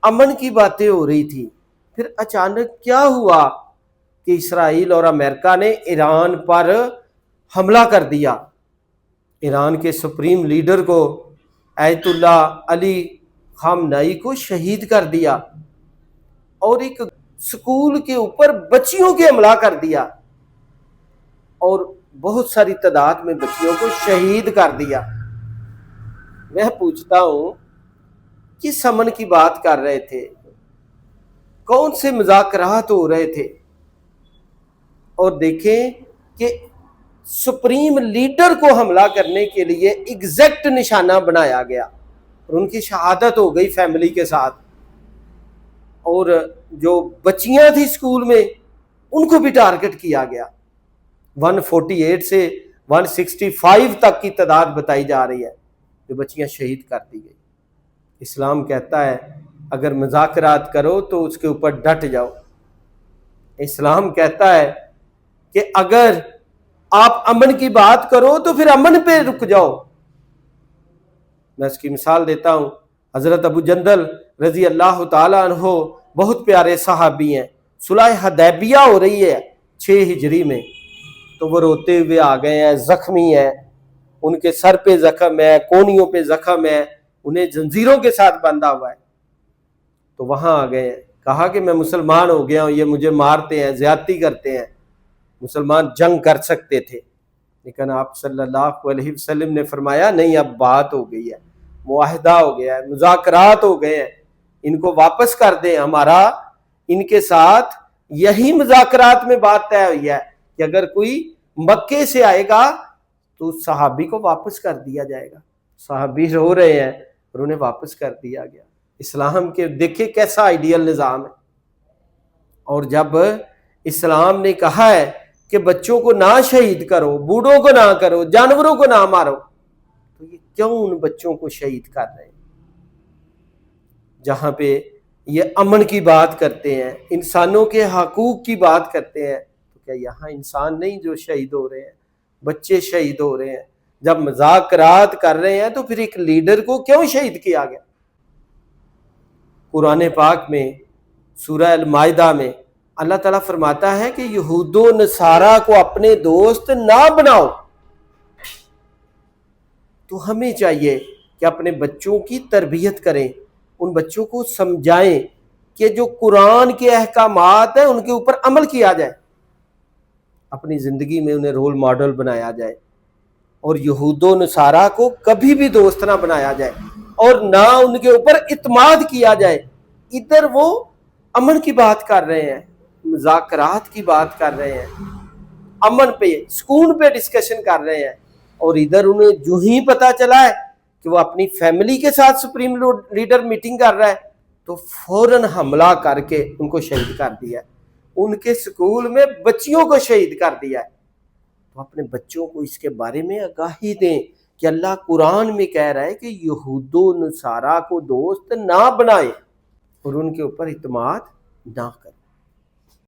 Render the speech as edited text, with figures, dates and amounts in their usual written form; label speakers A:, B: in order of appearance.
A: امن کی باتیں ہو رہی تھی، پھر اچانک کیا ہوا کہ اسرائیل اور امریکہ نے ایران پر حملہ کر دیا، ایران کے سپریم لیڈر کو ایت اللہ علی خامنئی کو شہید کر دیا، اور ایک سکول کے اوپر بچیوں کے حملہ کر دیا، اور بہت ساری تعداد میں بچیوں کو شہید کر دیا۔ میں پوچھتا ہوں، کس امن کی بات کر رہے تھے؟ کون سے مذاکرات ہو رہے تھے؟ اور دیکھیں کہ سپریم لیڈر کو حملہ کرنے کے لیے ایگزیکٹ نشانہ بنایا گیا، اور ان کی شہادت ہو گئی فیملی کے ساتھ، اور جو بچیاں تھیں اسکول میں ان کو بھی ٹارگٹ کیا گیا۔ 148 سے 165 تک کی تعداد بتائی جا رہی ہے جو بچیاں شہید کر دی گئی۔ اسلام کہتا ہے اگر مذاکرات کرو تو اس کے اوپر ڈٹ جاؤ۔ اسلام کہتا ہے کہ اگر آپ امن کی بات کرو تو پھر امن پہ رک جاؤ۔ میں اس کی مثال دیتا ہوں، حضرت ابو جندل رضی اللہ تعالیٰ عنہ بہت پیارے صحابی ہیں، صلح حدیبیہ ہو رہی ہے 6 ہجری میں، تو وہ روتے ہوئے آ گئے ہیں، زخمی ہیں، ان کے سر پہ زخم ہے، کونیوں پہ زخم ہے، انہیں زنجیروں کے ساتھ بندھا ہوا ہے۔ تو وہاں آ گئے ہیں، کہا کہ میں مسلمان ہو گیا ہوں، یہ مجھے مارتے ہیں، زیادتی کرتے ہیں۔ مسلمان جنگ کر سکتے تھے، لیکن آپ صلی اللہ علیہ وسلم نے فرمایا نہیں، اب بات ہو گئی ہے، معاہدہ ہو گیا ہے، مذاکرات ہو گئے ہیں، ان کو واپس کر دیں۔ ہمارا ان کے ساتھ یہی مذاکرات میں بات طے ہوئی ہے کہ اگر کوئی مکے سے آئے گا تو صحابی کو واپس کر دیا جائے گا۔ صحابی رو رہے ہیں اور انہیں واپس کر دیا گیا۔ اسلام کے دیکھیں کیسا آئیڈیل نظام ہے۔ اور جب اسلام نے کہا ہے کہ بچوں کو نہ شہید کرو، بوڑھوں کو نہ کرو، جانوروں کو نہ مارو، تو یہ کیوں ان بچوں کو شہید کر رہے ہیں؟ جہاں پہ یہ امن کی بات کرتے ہیں، انسانوں کے حقوق کی بات کرتے ہیں، تو کیا یہاں انسان نہیں جو شہید ہو رہے ہیں، بچے شہید ہو رہے ہیں؟ جب مذاکرات کر رہے ہیں تو پھر ایک لیڈر کو کیوں شہید کیا گیا؟ قرآن پاک میں سورہ المائدہ میں اللہ تعالیٰ فرماتا ہے کہ یہود و نصارہ کو اپنے دوست نہ بناؤ۔ تو ہمیں چاہیے کہ اپنے بچوں کی تربیت کریں، ان بچوں کو سمجھائیں کہ جو قرآن کے احکامات ہیں ان کے اوپر عمل کیا جائے، اپنی زندگی میں انہیں رول ماڈل بنایا جائے، اور یہود و نصارہ کو کبھی بھی دوست نہ بنایا جائے اور نہ ان کے اوپر اعتماد کیا جائے۔ ادھر وہ امن کی بات کر رہے ہیں، مذاکرات کی بات کر رہے ہیں، امن پہ سکون پہ ڈسکشن کر رہے ہیں، اور ادھر انہیں جو ہی پتا چلا ہے کہ وہ اپنی فیملی کے ساتھ سپریم لیڈر میٹنگ کر رہا ہے تو فوراً حملہ کر کے ان کو شہید کر دیا ہے، ان کے سکول میں بچیوں کو شہید کر دیا ہے۔ تو اپنے بچوں کو اس کے بارے میں آگاہی دیں کہ اللہ قرآن میں کہہ رہا ہے کہ یہود و نصارہ کو دوست نہ بنائیں اور ان کے اوپر اعتماد نہ کریں۔